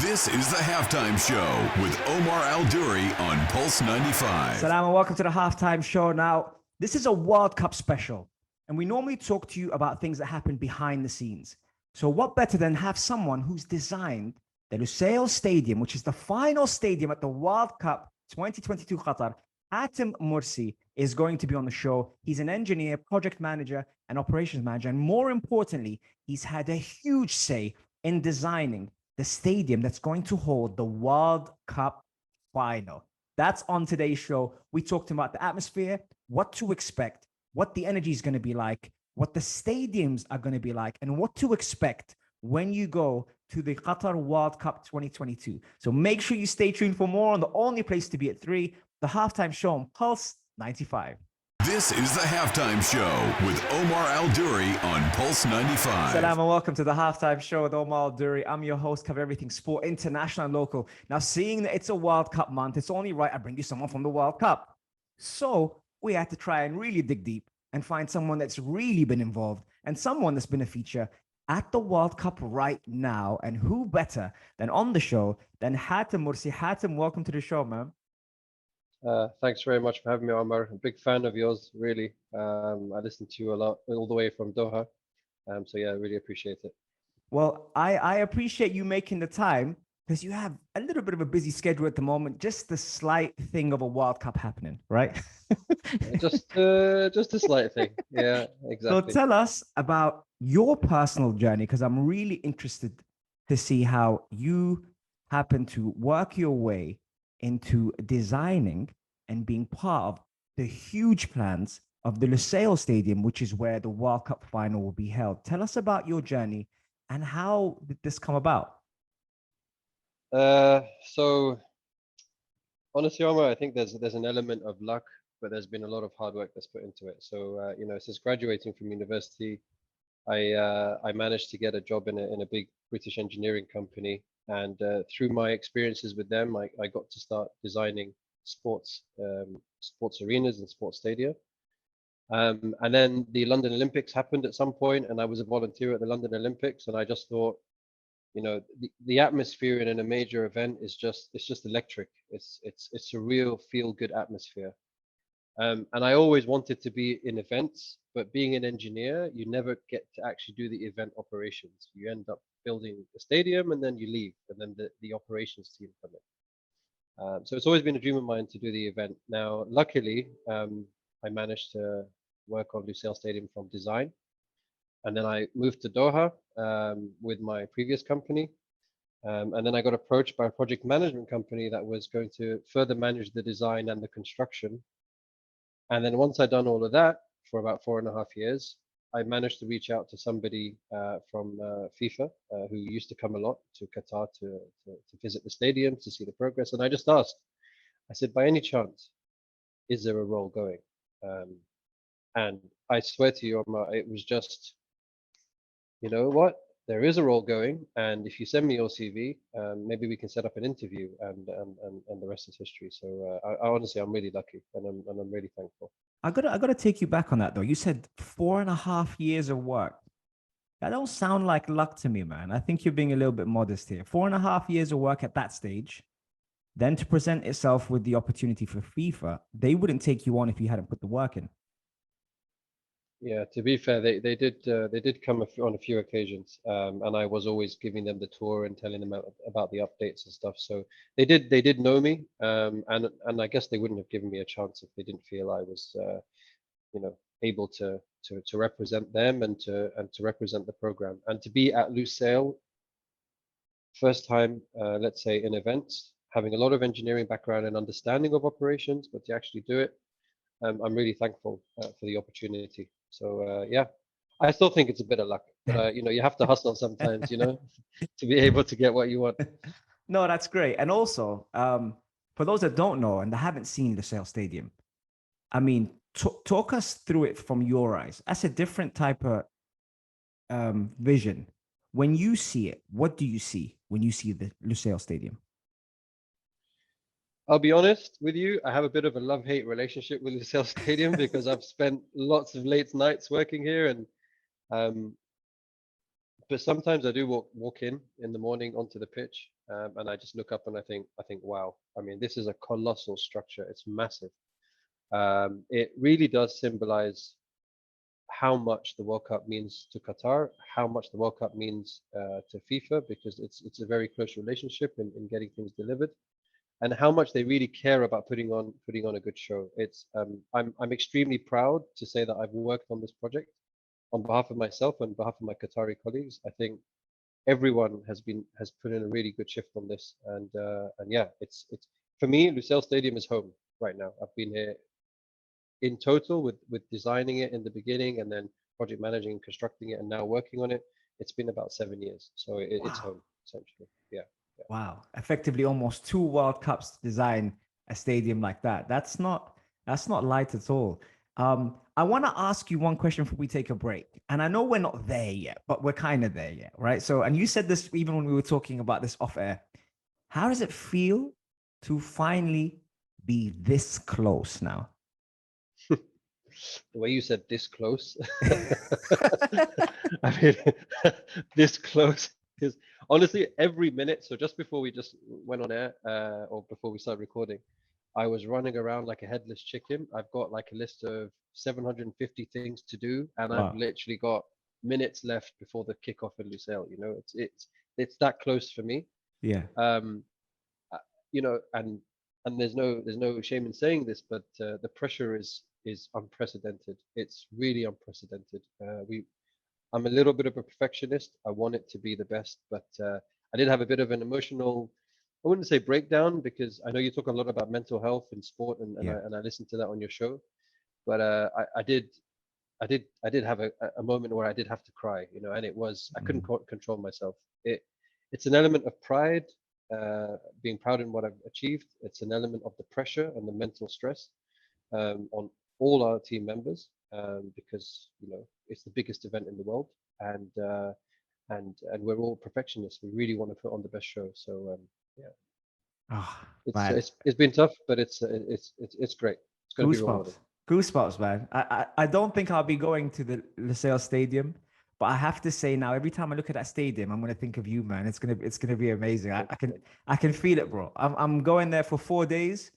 This is the Halftime Show with Omar Al-Duri on Pulse 95. Salam and welcome to the Halftime Show. Now, this is a World Cup special, and we normally talk to you about things that happen behind the scenes. So what better than have someone who's designed the Lusail Stadium, which is the final stadium at the World Cup 2022 Qatar. Hatim Morsy is going to be on the show. He's an engineer, project manager, and operations manager. And more importantly, he's had a huge say in designing the stadium that's going to hold the World Cup final. That's on today's show. We talked about the atmosphere, what to expect, what the energy is going to be like, what the stadiums are going to be like, and what to expect when you go to the Qatar World Cup 2022. So make sure you stay tuned for more on the only place to be at 3, the Halftime Show on Pulse 95. This is the Halftime Show with Omar Al-Duri on Pulse 95. Salam and welcome to the Halftime Show with Omar Al-Duri. I'm your host, cover everything sport, international and local. Now, seeing that it's a World Cup month, it's only right I bring you someone from the World Cup. So we had to try and really dig deep and find someone that's really been involved and someone that's been a feature at the World Cup right now. And who better than on the show than Hatim Morsy. Hatim, welcome to the show, man. Thanks very much for having me, Omar. I'm a big fan of yours, really. I listen to you a lot, all the way from Doha. So yeah, I really appreciate it. Well, I appreciate you making the time because you have a little bit of a busy schedule at the moment. Just the slight thing of a World Cup happening, right? just a slight thing. Yeah, exactly. So tell us about your personal journey because I'm really interested to see how you happen to work your way into designing and being part of the huge plans of the Lusail Stadium, which is where the World Cup final will be held. Tell us about your journey and how did this come about? So honestly, Omar, I think there's an element of luck, but there's been a lot of hard work that's put into it. So since graduating from university, I managed to get a job in a big British engineering company, and through my experiences with them, I got to start designing sports arenas and sports stadia. And then the London Olympics happened at some point, and I was a volunteer at the London Olympics, and I just thought, the atmosphere in a major event is just electric. It's a real feel-good atmosphere. And I always wanted to be in events, but being an engineer, you never get to actually do the event operations. You end up building a stadium and then you leave, and then the operations team come in. So it's always been a dream of mine to do the event. Now, luckily, I managed to work on Lusail Stadium from design. And then I moved to Doha with my previous company. And then I got approached by a project management company that was going to further manage the design and the construction. And then once I'd done all of that for about 4.5 years, I managed to reach out to somebody from FIFA who used to come a lot to Qatar to visit the stadium, to see the progress. And I just asked, I said, by any chance, is there a role going? And I swear to you, Omar, it was just, you know what? There is a role going, and if you send me your CV, maybe we can set up an interview, and the rest is history. So I honestly, I'm really lucky, and I'm really thankful. I gotta take you back on that though. You said 4.5 years of work. That don't sound like luck to me, man. I think you're being a little bit modest here. 4.5 years of work at that stage, then to present itself with the opportunity for FIFA, they wouldn't take you on if you hadn't put the work in. Yeah, to be fair, they did come on a few occasions, and I was always giving them the tour and telling them about the updates and stuff. So they did know me, and I guess they wouldn't have given me a chance if they didn't feel I was, able to represent them and to represent the program, and to be at Lusail first time, let's say in events, having a lot of engineering background and understanding of operations, but to actually do it, I'm really thankful for the opportunity. So yeah, I still think it's a bit of luck, but you have to hustle sometimes, to be able to get what you want. No, that's great. And also, for those that don't know and that haven't seen the Lusail Stadium, I mean, talk us through it from your eyes. That's a different type of vision. When you see it, what do you see when you see the Lusail Stadium? I'll be honest with you, I have a bit of a love-hate relationship with Lusail Stadium because I've spent lots of late nights working here, and but sometimes I do walk in the morning onto the pitch, and I just look up and I think, wow. I mean, this is a colossal structure. It's massive. It really does symbolize how much the World Cup means to Qatar, how much the World Cup means to FIFA, because it's a very close relationship in getting things delivered, and how much they really care about putting on a good show. It's I'm extremely proud to say that I've worked on this project on behalf of myself and on behalf of my Qatari colleagues. I think everyone has put in a really good shift on this, and yeah, it's for me, Lusail Stadium is home right now. I've been here in total with designing it in the beginning, and then project managing and constructing it, and now working on it. It's been about 7 years, so it's Wow. home essentially. Yeah. Wow. Effectively almost two World Cups to design a stadium like that. That's not light at all. I want to ask you one question before we take a break. And I know we're not there yet, but we're kind of there yet, right? So, and you said this even when we were talking about this off air. How does it feel to finally be this close now? The way you said this close, I mean, this close is honestly every minute. So just before we just went on air, or before we started recording, I was running around like a headless chicken. I've got like a list of 750 things to do, and I've Wow. literally got minutes left before the kickoff in Lusail. You know, it's that close for me. Yeah. Um, you know, and there's no shame in saying this, but the pressure is unprecedented. It's really unprecedented. I'm a little bit of a perfectionist. I want it to be the best, but I did have a bit of an emotional, I wouldn't say breakdown, because I know you talk a lot about mental health in sport, Yeah. and I listened to that on your show, but I did have a moment where I did have to cry, you know, and it was I couldn't Mm. control myself. It's an element of pride, being proud in what I've achieved. It's an element of the pressure and the mental stress on all our team members, because you know it's the biggest event in the world, and and we're all perfectionists. We really want to put on the best show. So yeah, Oh, man. it's been tough, but it's great. It's going to be rewarding. Goosebumps. Goosebumps, man. I don't think I'll be going to the Lusail Stadium, but I have to say now, every time I look at that stadium, I'm gonna think of you, man. It's gonna be amazing. Thank you. I can feel it, bro. I'm going there for 4 days.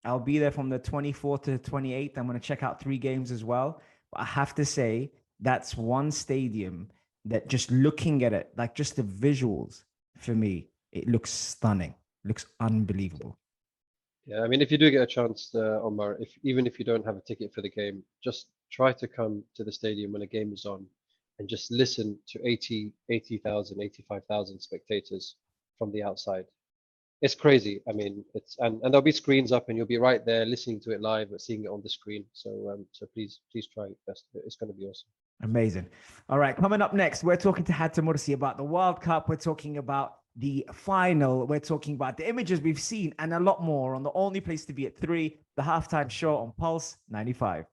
I'll be there from the 24th to the 28th. I'm gonna check out 3 games as well. But I have to say, that's one stadium that just looking at it, like just the visuals for me, it looks stunning. It looks unbelievable. Yeah, I mean, if you do get a chance, Omar, if even if you don't have a ticket for the game, just try to come to the stadium when a game is on, and just listen to 80,000, 85,000 spectators from the outside. It's crazy. I mean, and there'll be screens up, and you'll be right there listening to it live, but seeing it on the screen. So so please try it best. It's going to be awesome. Amazing. All right, coming up next, we're talking to Hatim Morsy about the World Cup. We're talking about the final. We're talking about the images we've seen and a lot more on the only place to be at 3, the halftime show on Pulse 95.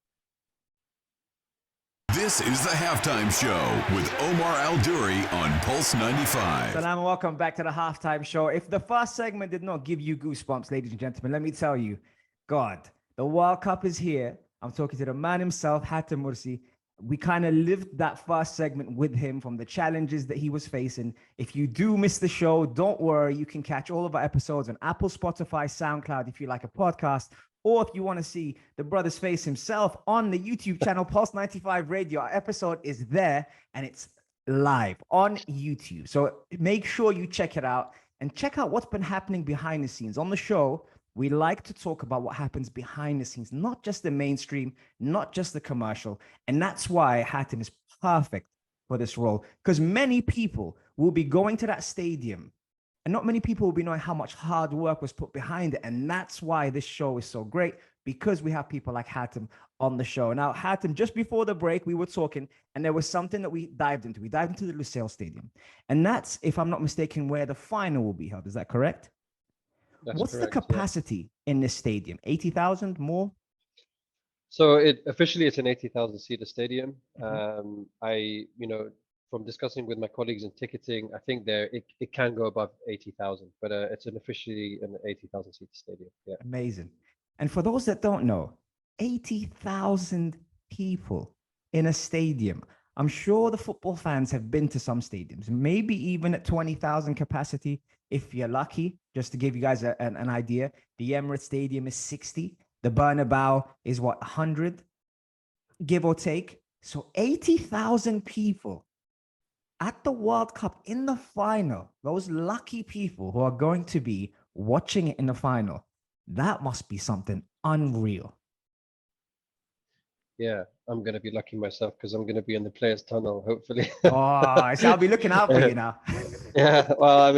This is the halftime show with Omar Al Duri on Pulse 95. Salam and welcome back to the halftime show. If the first segment did not give you goosebumps, ladies and gentlemen, let me tell you, God, the World Cup is here. I'm talking to the man himself, Hatim Morsy. We kind of lived that first segment with him from the challenges that he was facing. If you do miss the show, don't worry. You can catch all of our episodes on Apple, Spotify, SoundCloud if you like a podcast, or if you want to see the brother's face himself on the YouTube channel, Pulse 95 Radio. Our episode is there and it's live on YouTube. So make sure you check it out and check out what's been happening behind the scenes. On the show, we like to talk about what happens behind the scenes, not just the mainstream, not just the commercial. And that's why Hatim is perfect for this role, because many people will be going to that stadium and not many people will be knowing how much hard work was put behind it. And that's why this show is so great, because we have people like Hatim on the show. Now, Hatim, just before the break, we were talking and there was something that we dived into. We dived into the Lusail Stadium. And that's, if I'm not mistaken, where the final will be held. Is that correct? That's What's the correct. Yeah. capacity in this stadium? 80,000 more? So it officially it's an 80,000 seater stadium. Mhm. You know, from discussing with my colleagues in ticketing, I think it can go above 80,000, but it's officially an 80,000 seater stadium. Yeah. Amazing. And for those that don't know, 80,000 people in a stadium. I'm sure the football fans have been to some stadiums, maybe even at 20,000 capacity, if you're lucky. Just to give you guys an idea, the Emirates Stadium is 60. The Bernabeu is what, 100, give or take. So 80,000 people at the World Cup in the final. Those lucky people who are going to be watching it in the final. That must be something unreal. Yeah, I'm gonna be lucky myself because I'm gonna be in the players' tunnel, hopefully. Oh, so I'll be looking out for you now. Yeah, well,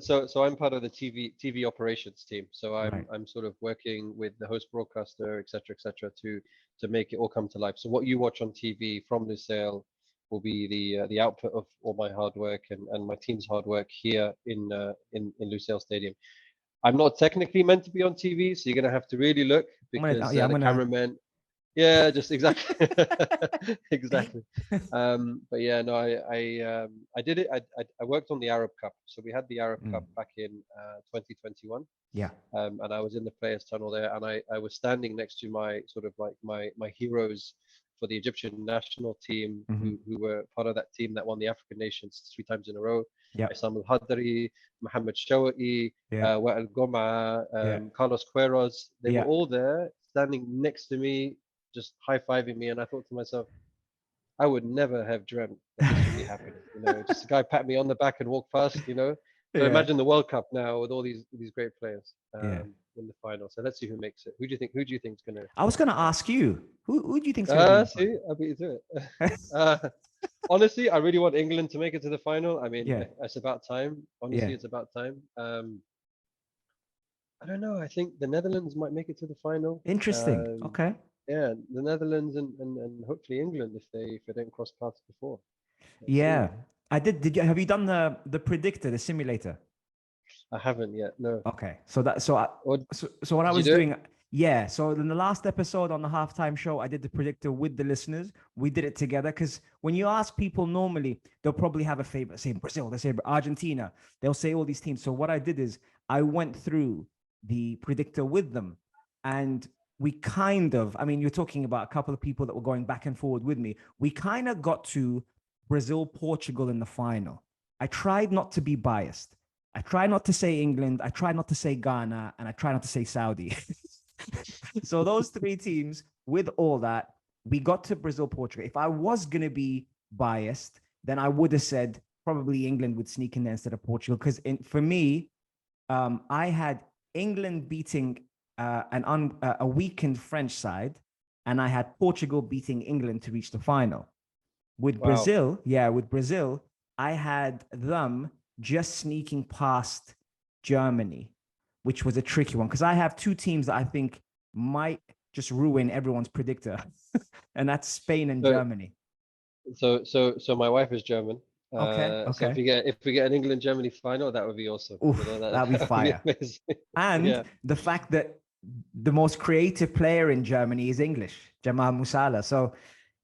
so I'm part of the TV operations team. So Right. I'm sort of working with the host broadcaster, et cetera, to make it all come to life. So what you watch on TV from Lusail will be the output of all my hard work and my team's hard work here in Lusail Stadium. I'm not technically meant to be on TV, so you're gonna have to really look because I'm the gonna. cameraman, yeah, just exactly, exactly. But yeah, no, I did it. I worked on the Arab Cup, so we had the Arab Cup back in 2021, Yeah. and I was in the players' tunnel there, and I was standing next to my sort of like my heroes for the Egyptian national team, Mhm. who were part of that team that won the African Nations 3 times in a row. Yeah. Isam Al Hadri, Mohammed Shawati, Yeah. Wa'al Goma, Yeah. Carlos Queiroz. They were Yeah. all there, standing next to me, just high-fiving me, and I thought to myself, I would never have dreamt that this would be happening. Just a guy pat me on the back and walk past. So Yeah. imagine the World Cup now with all these great players Yeah. in the final. So let's see who makes it. Who do you think? Who do you think is gonna I was make gonna the final? ask you, who do you think's gonna be in the See, final? I beat you to it. uh, Honestly, I really want England to make it to the final. I mean, Yeah. it's about time. Yeah. Honestly, it's about time. I don't know. I think the Netherlands might make it to the final. Interesting. Um, Okay. yeah, the Netherlands and hopefully England if they don't cross paths before. Let's see. Yeah. I did. Did you have you done the predictor, the simulator? I haven't yet. No. Okay. So that so I Or so what I did you was do it? doing, yeah. So in the last episode on the halftime show, I did the predictor with the listeners. We did it together because when you ask people normally, they'll probably have a favorite. Say Brazil, they say Argentina, they'll say all these teams. So what I did is I went through the predictor with them, and we kind of, I mean, you're talking about a couple of people that were going back and forward with me. We kind of got to Brazil, Portugal in the final. I tried not to be biased. I try not to say England. I try not to say Ghana, and I try not to say Saudi. So those three teams, with all that, we got to Brazil, Portugal. If I was gonna be biased, then I would have said probably England would sneak in there instead of Portugal. Because for me, I had England beating a weakened French side, and I had Portugal beating England to reach the final. With Wow. Brazil, with Brazil, I had them just sneaking past Germany, which was a tricky one because I have two teams that I think might just ruin everyone's predictor, and that's Spain and So Germany. so my wife is German. Okay, So okay. if we get an England Germany final, that would be awesome. Oof, that'd be That would be fire. amazing. And Yeah. the fact that the most creative player in Germany is English, Jamal Musiala. So,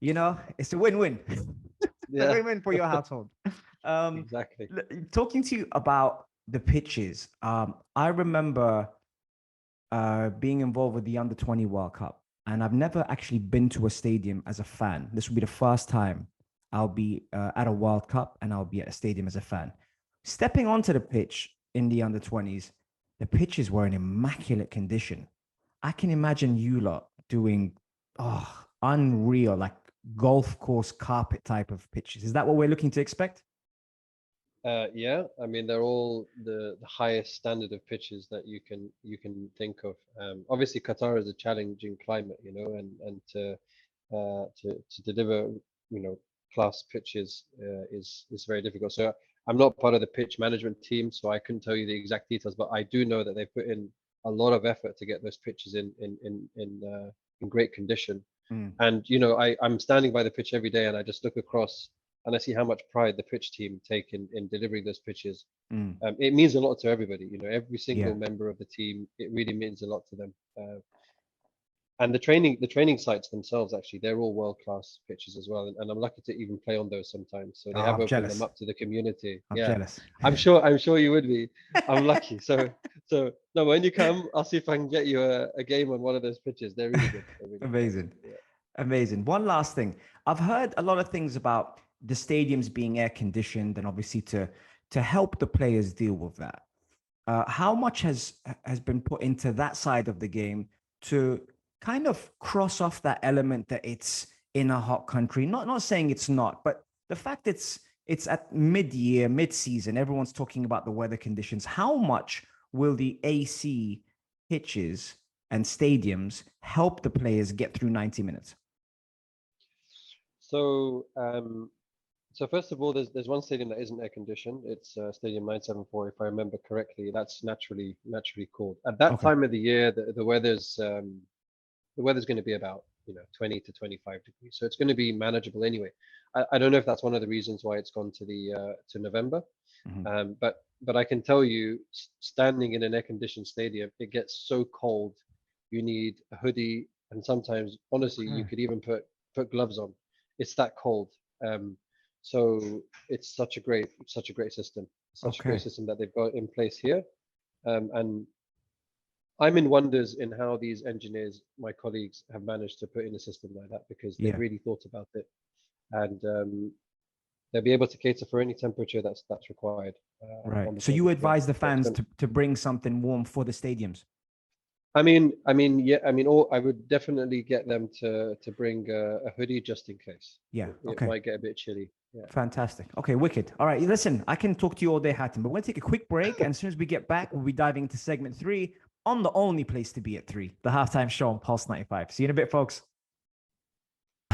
it's a win-win. It's a Yeah. win-win for your household. Um, Exactly. Talking to you about the pitches, I remember being involved with the Under 20 World Cup, and I've never actually been to a stadium as a fan. This will be the first time I'll be at a World Cup and I'll be at a stadium as a fan. Stepping onto the pitch in the Under 20s, the pitches were in immaculate condition. I can imagine you lot doing unreal, like golf course carpet type of pitches. Is that what we're looking to expect? Yeah, I mean they're all the highest standard of pitches that you can think of. Obviously, Qatar is a challenging climate, and to deliver, class pitches is very difficult. So I'm not part of the pitch management team, so I couldn't tell you the exact details, but I do know that they put in a lot of effort to get those pitches in great condition. Mm, And I'm standing by the pitch every day, and I just look across and I see how much pride the pitch team take in delivering those pitches. mm, It means a lot to everybody. Every yeah. single member of the team. It really means a lot to them. And the training sites themselves, actually, they're all world class pitches as well. And I'm lucky to even play on those sometimes. So Oh, they have I'm opened them jealous. up to the community. I'm Yeah, jealous. I'm sure you would be. I'm lucky. So no, when you come, I'll see if I can get you a game on one of those pitches. They're really good. They're really Amazing. fantastic. Yeah. Amazing. One last thing. I've heard a lot of things about the stadiums being air conditioned and obviously to help the players deal with that. How much has been put into that side of the game to kind of cross off that element that it's in a hot country? Not saying it's not, but the fact it's at mid-year, mid-season, everyone's talking about the weather conditions. How much will the AC pitches and stadiums help the players get through 90 minutes? So, so first of all, there's one stadium that isn't air conditioned. It's Stadium 974, if I remember correctly. That's naturally cooled. At that Okay. time of the year, the weather's going to be about 20 to 25 degrees, so it's going to be manageable anyway. I don't know if that's one of the reasons why it's gone to the to November, Mhm. but I can tell you, standing in an air-conditioned stadium, it gets so cold. You need a hoodie, and sometimes, honestly, you Okay. could even put gloves on. It's that cold. Um, so it's such a great system, such a great Okay. system that they've got in place here. And I'm in wonders in how these engineers, my colleagues, have managed to put in a system like that, because they've Yeah. really thought about it, and they'll be able to cater for any temperature that's required Right. on the So field. you Yeah, advise the so it's fans to bring something warm for the stadiums. yeah, I would definitely get them to bring a hoodie just in case. Yeah. It Okay. might get a bit chilly. Yeah. Fantastic. Okay, wicked. All right, listen, I can talk to you all day, Hatim, but we're going to take a quick break. And as soon as we get back, we'll be diving into segment three on the only place to be at three, the halftime show on Pulse 95. See you in a bit, folks.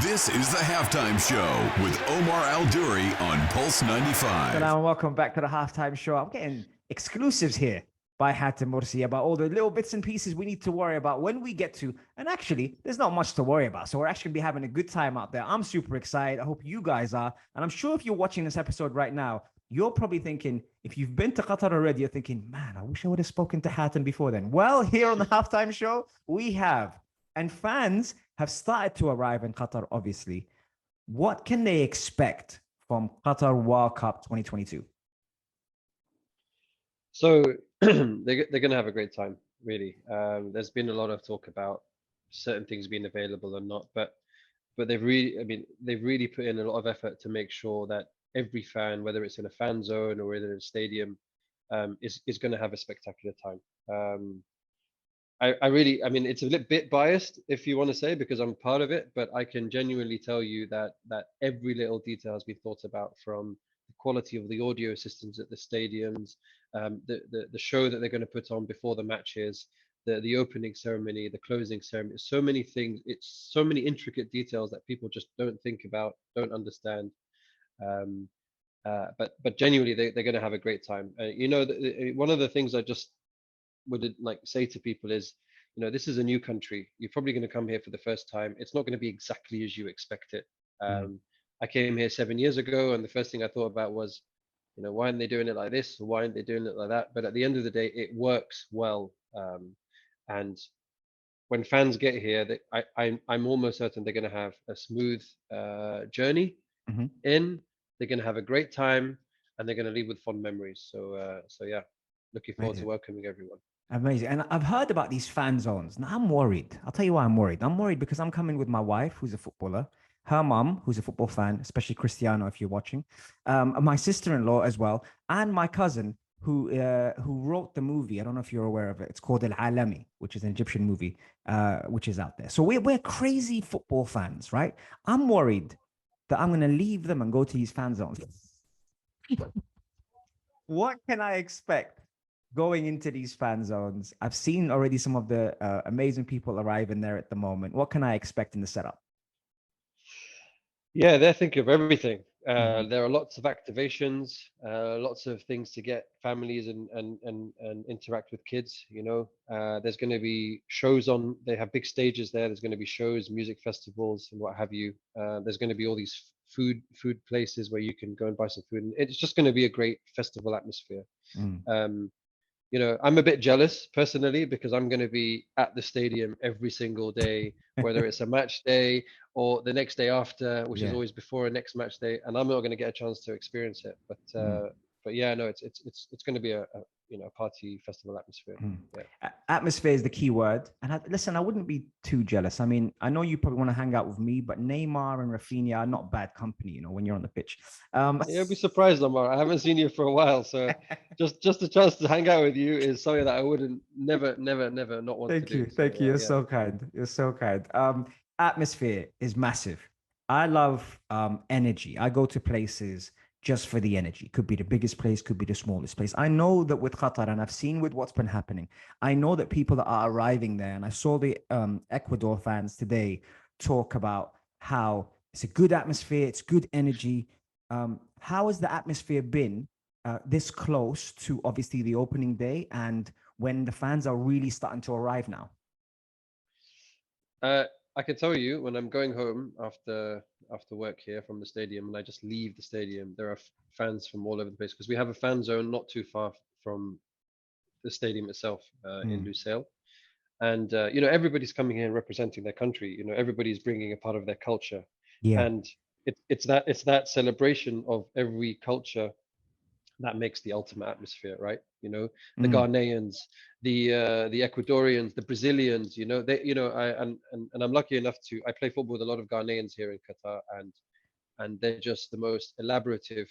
This is the halftime show with Omar Al Duri on Pulse 95. Hello and welcome back to the halftime show. I'm getting exclusives here by Hatim Morsy about all the little bits and pieces we need to worry about when we get to. And actually, there's not much to worry about. So we're actually going to be having a good time out there. I'm super excited. I hope you guys are. And I'm sure if you're watching this episode right now, you're probably thinking, if you've been to Qatar already, you're thinking, man, I wish I would have spoken to Hatim before then. Well, here on the halftime show, we have. And fans have started to arrive in Qatar, obviously. What can they expect from Qatar World Cup 2022? So they're going to have a great time, really. There's been a lot of talk about certain things being available or not, but they've really put in a lot of effort to make sure that every fan, whether it's in a fan zone or in a stadium, is going to have a spectacular time. It's a little bit biased, if you want to say, because I'm part of it, but I can genuinely tell you that every little detail has been thought about, from the quality of the audio systems at the stadiums, the show that they're going to put on before the matches, the opening ceremony, the closing ceremony. So many things. It's so many intricate details that people just don't think about, don't understand. Um, but genuinely, they're going to have a great time. One of the things I just would like say to people is, this is a new country. You're probably going to come here for the first time. It's not going to be exactly as you expect it. Mm, I came here 7 years ago, and the first thing I thought about was, why aren't they doing it like this? Or why aren't they doing it like that? But at the end of the day, it works well. And when fans get here, I'm almost certain they're going to have a smooth journey mhm. in. They're going to have a great time, and they're going to leave with fond memories. So yeah, looking forward to Amazing. welcoming everyone. Amazing. And I've heard about these fan zones. Now I'm worried. I'll tell you why I'm worried. I'm worried because I'm coming with my wife, who's a footballer, her mom, who's a football fan, especially Cristiano, if you're watching, and my sister-in-law as well, and my cousin who wrote the movie. I don't know if you're aware of it. It's called Al Alami, which is an Egyptian movie, which is out there. So we're crazy football fans, right? I'm worried that I'm gonna leave them and go to these fan zones. What can I expect going into these fan zones? I've seen already some of the amazing people arriving there at the moment. What can I expect in the setup? Yeah, they're thinking of everything. Mhm. There are lots of activations, lots of things to get families and interact with kids. There's going to be shows on. They have big stages there. There's going to be shows, music festivals, and what have you. There's going to be all these food places where you can go and buy some food. And it's just going to be a great festival atmosphere. Mm. Um, I'm a bit jealous personally, because I'm going to be at the stadium every single day, whether it's a match day or the next day after, which is Yeah. always before a next match day, and I'm not going to get a chance to experience it. But Mm. yeah, no, it's going to be a a party festival atmosphere. Yeah. Atmosphere is the key word. And listen, I wouldn't be too jealous. I mean, I know you probably want to hang out with me, but Neymar and Rafinha are not bad company, when you're on the pitch. You'll be surprised, Omar. I haven't seen you for a while, so just a chance to hang out with you is something that I wouldn't never not want to Thank do. you. So, Thank you. You're yeah. so kind. You're so kind. Atmosphere is massive. I love energy. I go to places just for the energy. Could be the biggest place, could be the smallest place. I know that with Qatar, and I've seen with what's been happening, I know that people that are arriving there, and I saw the Ecuador fans today talk about how it's a good atmosphere, it's good energy. How has the atmosphere been this close to obviously the opening day and when the fans are really starting to arrive now? I can tell you when I'm going home after work here from the stadium, and I just leave the stadium, there are fans from all over the place because we have a fan zone not too far from the stadium itself in Lusail, and everybody's coming here and representing their country. Everybody's bringing a part of their culture, Yeah. and it's that celebration of every culture that makes the ultimate atmosphere, right? The Ghanaians, the Ecuadorians, the Brazilians, they, and I'm lucky enough I play football with a lot of Ghanaians here in Qatar, and they're just the most elaborative,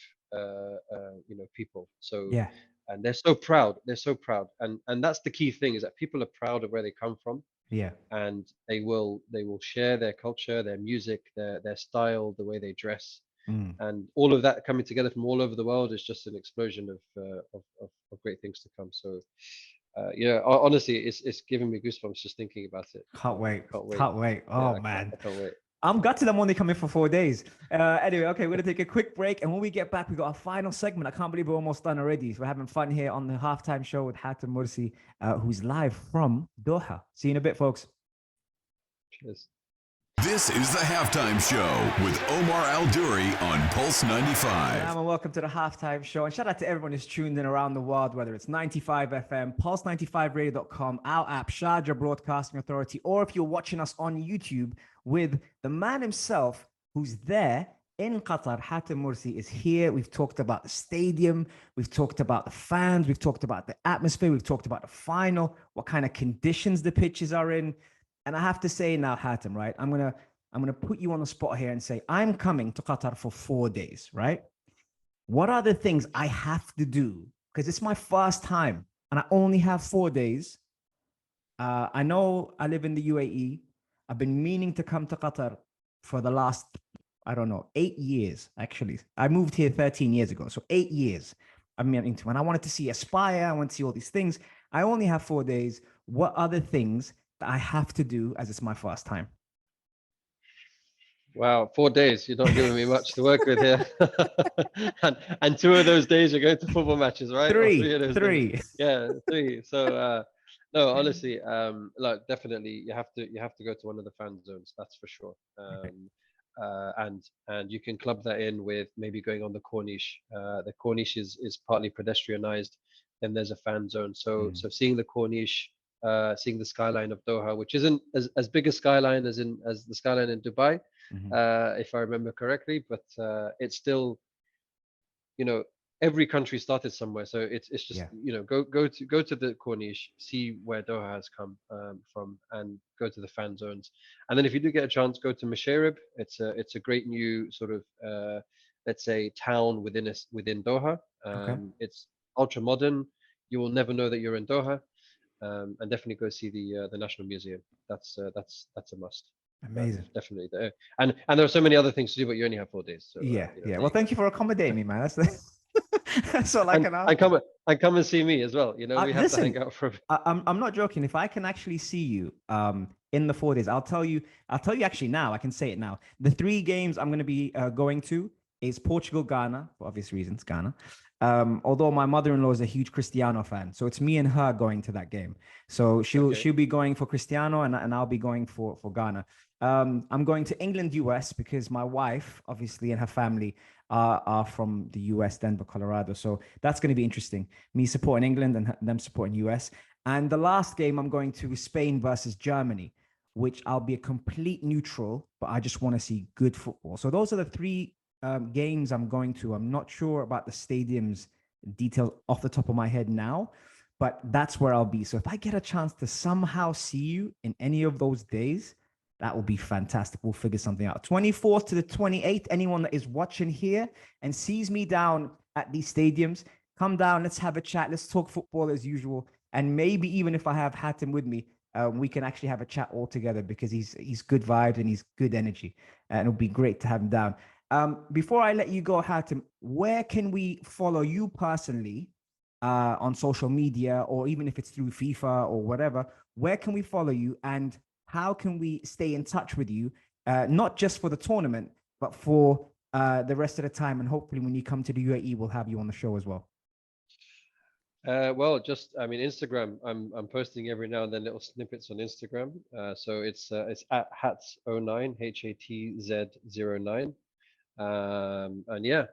people. So, Yeah. and they're so proud. They're so proud, and that's the key thing is that people are proud of where they come from, Yeah. and they will share their culture, their music, their style, the way they dress, and all of that coming together from all over the world is just an explosion of great things to come. So, honestly, it's giving me goosebumps just thinking about it. Can't wait. Can't wait. Can't wait. Yeah, Oh, man. I can't wait. I'm gutted I'm only coming for 4 days. Anyway, okay, we're going to take a quick break. And when we get back, we got our final segment. I can't believe we're almost done already. So we're having fun here on the halftime show with Hatim Morsy, who's live from Doha. See you in a bit, folks. Cheers. This is the Halftime Show with Omar Al-Duri on Pulse 95. Hello and welcome to the halftime show. And shout out to everyone who's tuned in around the world, whether it's 95 FM, pulse95radio.com, our app, Sharjah Broadcasting Authority, or if you're watching us on YouTube with the man himself who's there in Qatar. Hatim Morsy is here. We've talked about the stadium. We've talked about the fans. We've talked about the atmosphere. We've talked about the final, what kind of conditions the pitches are in. And I have to say now, Hatim, right? I'm gonna put you on the spot here and say, I'm coming to Qatar for 4 days, right? What are the things I have to do? Because it's my first time and I only have 4 days. I know I live in the UAE. I've been meaning to come to Qatar for the last, 8 years, actually. I moved here 13 years ago. So 8 years. And I wanted to see Aspire. I want to see all these things. I only have 4 days. What are the things that I have to do as it's my first time? Wow, 4 days. You're not giving me much to work with here. and 2 of those days you're going to football matches, right? Or 3 of those Three. days. Yeah, 3. So no, honestly, look, definitely you have to go to one of the fan zones, that's for sure. And you can club that in with maybe going on the Corniche. The Corniche is partly pedestrianized. Then there's a fan zone. So seeing the Corniche, seeing the skyline of Doha, which isn't as big a skyline as the skyline in Dubai, if I remember correctly, but it's still, every country started somewhere, so it's just go to the Corniche, see where Doha has come from, and go to the fan zones, and then if you do get a chance, go to Masharib. It's a great new sort of let's say town within Doha. It's ultra modern. You will never know that you're in Doha. And definitely go see the National Museum. That's a must. Amazing. Definitely there. And there are so many other things to do, but you only have 4 days. So yeah. Well, thank you for accommodating me, man. That's all I can ask. And come and see me as well. We have to hang out for. I'm not joking. If I can actually see you in the 4 days, I'll tell you actually now. I can say it now. The 3 games I'm going to be going to is Portugal, Ghana, for obvious reasons, Ghana. Although my mother-in-law is a huge Cristiano fan, so it's me and her going to that game. So she'll be going for Cristiano, and I'll be going for Ghana. I'm going to England, US, because my wife, obviously, and her family are from the US, Denver, Colorado. So that's going to be interesting. Me supporting England and them supporting US. And the last game I'm going to is Spain versus Germany, which I'll be a complete neutral, but I just want to see good football. So those are the 3 games I'm going to. I'm not sure about the stadiums details off the top of my head now, but that's where I'll be. So if I get a chance to somehow see you in any of those days, that will be fantastic. We'll figure something out. 24th to the 28th, anyone that is watching here and sees me down at these stadiums, come down, let's have a chat, let's talk football as usual. And maybe even if I have Hatim with me, we can actually have a chat all together because he's good vibes and he's good energy. And it'll be great to have him down. Before I let you go, Hatim, where can we follow you personally on social media, or even if it's through FIFA or whatever, where can we follow you and how can we stay in touch with you, not just for the tournament, but for the rest of the time? And hopefully when you come to the UAE, we'll have you on the show as well. Well, Instagram. I'm posting every now and then little snippets on Instagram. So it's at Hats09, HATZ09. And yeah,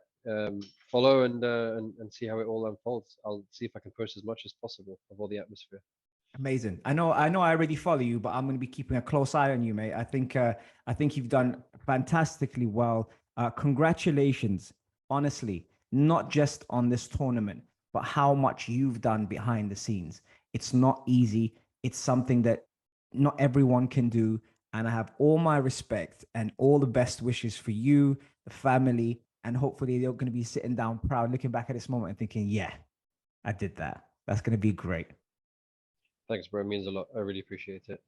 follow and see how it all unfolds. I'll see if I can post as much as possible of all the atmosphere. Amazing. I know I already follow you, but I'm going to be keeping a close eye on you, mate. I think you've done fantastically well. Congratulations, honestly, not just on this tournament, but how much you've done behind the scenes. It's not easy. It's something that not everyone can do. And I have all my respect and all the best wishes for you, the family, and hopefully they're going to be sitting down proud, looking back at this moment and thinking, yeah, I did that. That's going to be great. Thanks, bro. It means a lot. I really appreciate it.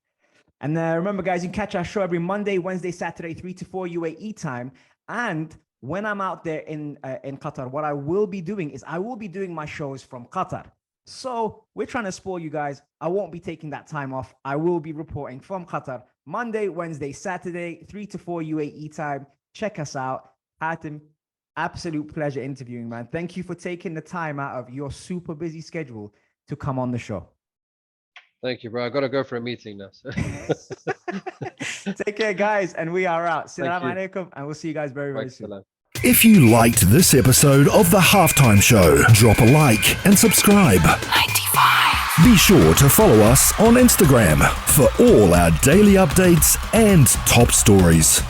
And remember, guys, you can catch our show every Monday, Wednesday, Saturday, 3 to 4 UAE time. And when I'm out there in Qatar, what I will be doing is I will be doing my shows from Qatar. So we're trying to spoil you guys. I won't be taking that time off. I will be reporting from Qatar Monday, Wednesday, Saturday, 3 to 4 UAE time. Check us out. Hatim, absolute pleasure interviewing, man. Thank you for taking the time out of your super busy schedule to come on the show. Thank you, bro. I got to go for a meeting now. So. Take care, guys, and we are out. Assalamu alaikum, and we'll see you guys very, very soon. If you liked this episode of The Halftime Show, drop a like and subscribe. 95. Be sure to follow us on Instagram for all our daily updates and top stories.